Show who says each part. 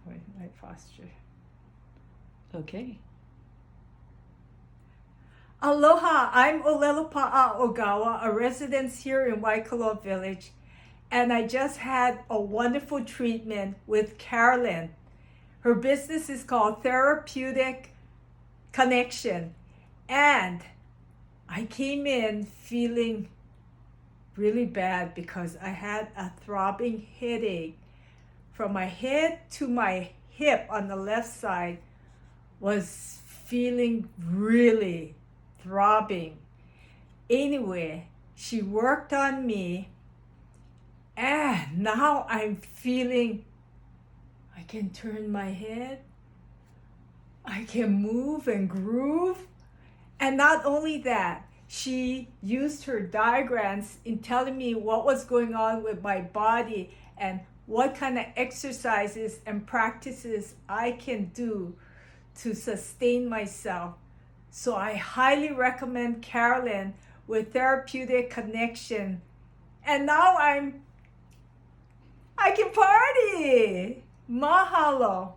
Speaker 1: wait, my posture.
Speaker 2: Okay.
Speaker 1: Aloha, I'm Olelo Pa'a Ogawa, a resident here in Waikoloa Village, and I just had a wonderful treatment with Carolyn. Her business is called Therapeutic Connection, and I came in feeling really bad because I had a throbbing headache from my head to my hip on the left side. Was feeling really throbbing. Anyway, she worked on me, and now I'm feeling I can turn my head, I can move and groove. And not only that, she used her diagrams in telling me what was going on with my body and what kind of exercises and practices I can do to sustain myself. So I highly recommend Carolyn with Therapeutic Connection. And now I can party. Mahalo.